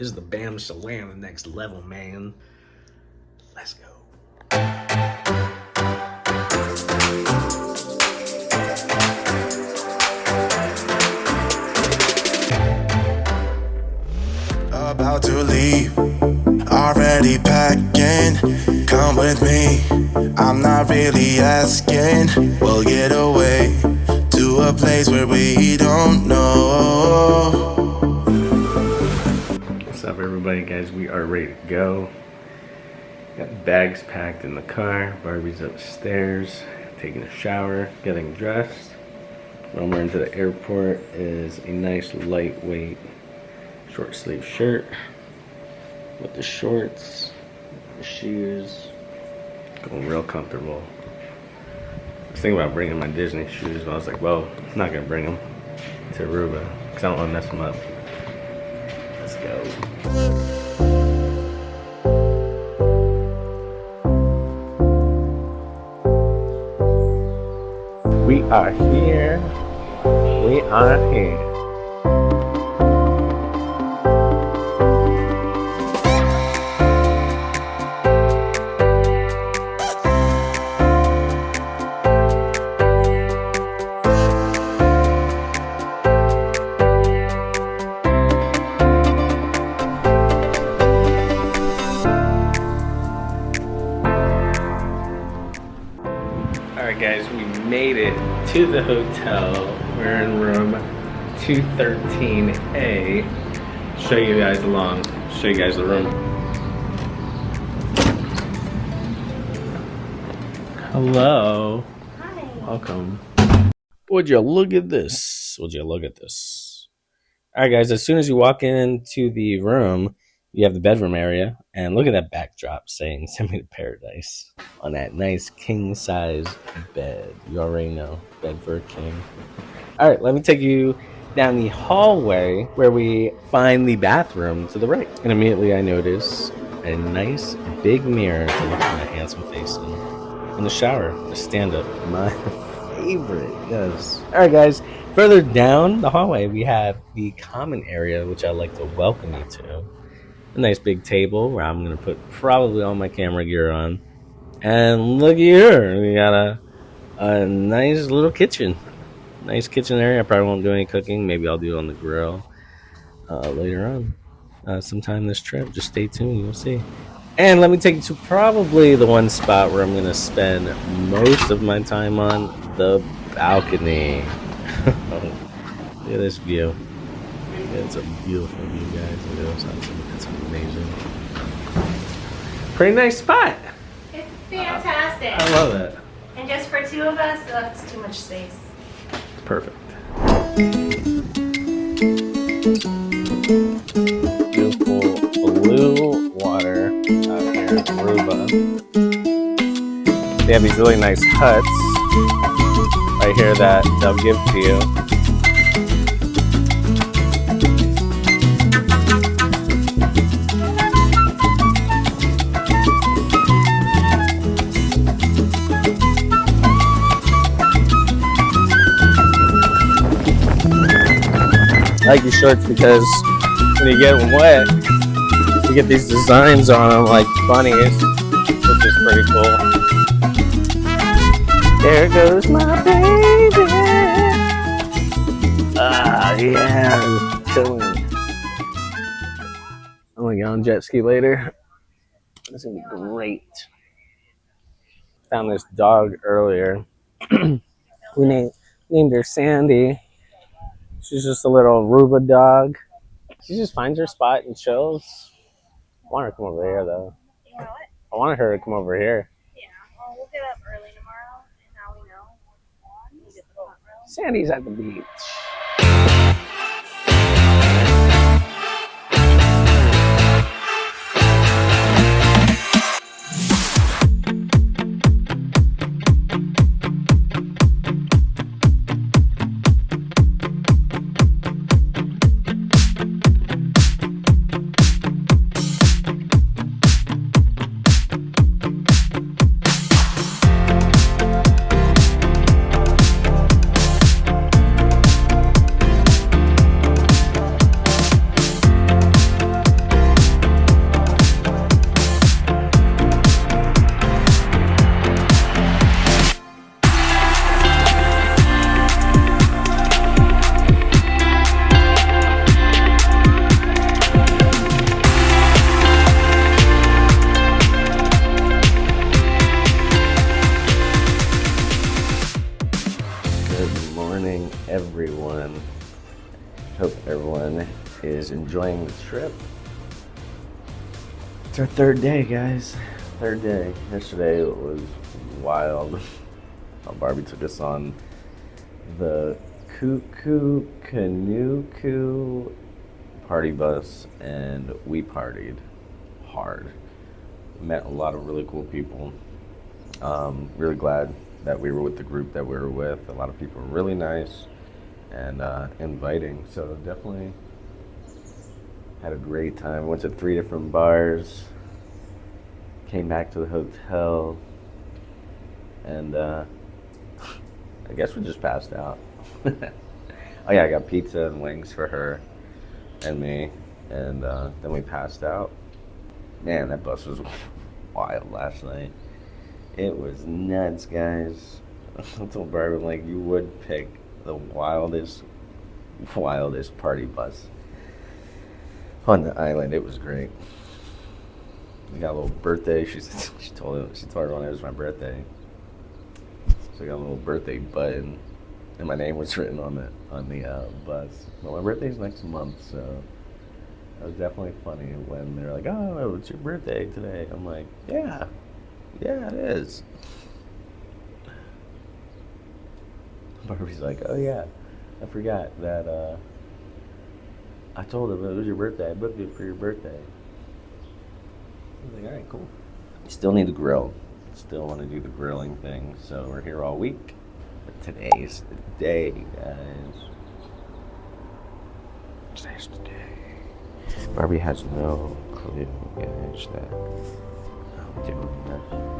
This is the Bam Salam, the next level, man. Let's go. About to leave, already packing. Come with me, I'm not really asking. We'll get away to a place where we don't know. What's up, everybody? Guys, we are ready to go. Got bags packed in the car. Barbie's upstairs, taking a shower, getting dressed. When we're into the airport is a nice lightweight short sleeve shirt with the shorts, the shoes, going real comfortable. I was thinking about bringing my Disney shoes, but I was like, well, I'm not gonna bring them to Aruba because I don't want to mess them up. Let's go. We are here. We are here. Alright guys, we made it to the hotel. We're in room 213A. Show you guys the room. Hello. Hi. Welcome. Would you look at this? Would you look at this? Alright guys, as soon as you walk into the room, you have the bedroom area, and look at that backdrop saying "Send me to paradise" on that nice king size bed. You already know, bed for a king. All right, let me take you down the hallway where we find the bathroom to the right. And immediately I notice a nice big mirror to look at my handsome face in. And the shower, the stand-up, my favorite, yes. All right, guys, further down the hallway, we have the common area, which I'd like to welcome you to. A nice big table where I'm going to put probably all my camera gear on. And look here, we got a nice little kitchen. Nice kitchen area. I probably won't do any cooking. Maybe I'll do it on the grill later on. Sometime this trip. Just stay tuned, you'll see. And let me take you to probably the one spot where I'm going to spend most of my time on, the balcony. Look at this view. It's a beautiful view, guys. Look at this. It's amazing. Pretty nice spot. It's fantastic. I love it. And just for two of us, that's too much space. Perfect. Beautiful blue water out here in Aruba. They have these really nice huts right here that they'll give to you. I like these shorts because when you get wet, you get these designs on them like bunnies, which is pretty cool. There goes my baby. Ah, yeah, chilling. I'm gonna get on jet ski later. This is gonna be great. Found this dog earlier. We named her Sandy. She's just a little Aruba dog. She just finds her spot and chills. I want her to come over here, though. You know what? I wanted her to come over here. Yeah, well, we'll get up early tomorrow, and now we know. We'll get the front row. Sandy's at the beach. is enjoying the trip. It's our third day, guys. Third day. Yesterday it was wild. Barbie took us on the Cuckoo Canoe party bus, and we partied hard. Met a lot of really cool people. Really glad that we were with the group that we were with. A lot of people were really nice and inviting. So definitely had a great time. Went to 3 different bars. Came back to the hotel, and I guess we just passed out. Oh yeah, I got pizza and wings for her and me, and then we passed out. Man, that bus was wild last night. It was nuts, guys. I told Barbara, like, you would pick the wildest party bus on the island. It was great. We got a little birthday. She told everyone it was my birthday. So I got a little birthday button, and my name was written on the bus. Well, my birthday's next month, so it was definitely funny when they're like, "Oh, it's your birthday today." I'm like, "Yeah, it is." Barbie's like, "Oh yeah, I forgot that. I told him it was your birthday. I booked it for your birthday." I was like, "All right, cool." Still need to grill. Still want to do the grilling thing. So we're here all week. But today's the day, guys. Today's the day. Barbie has no clue, guys, that I'm doing this.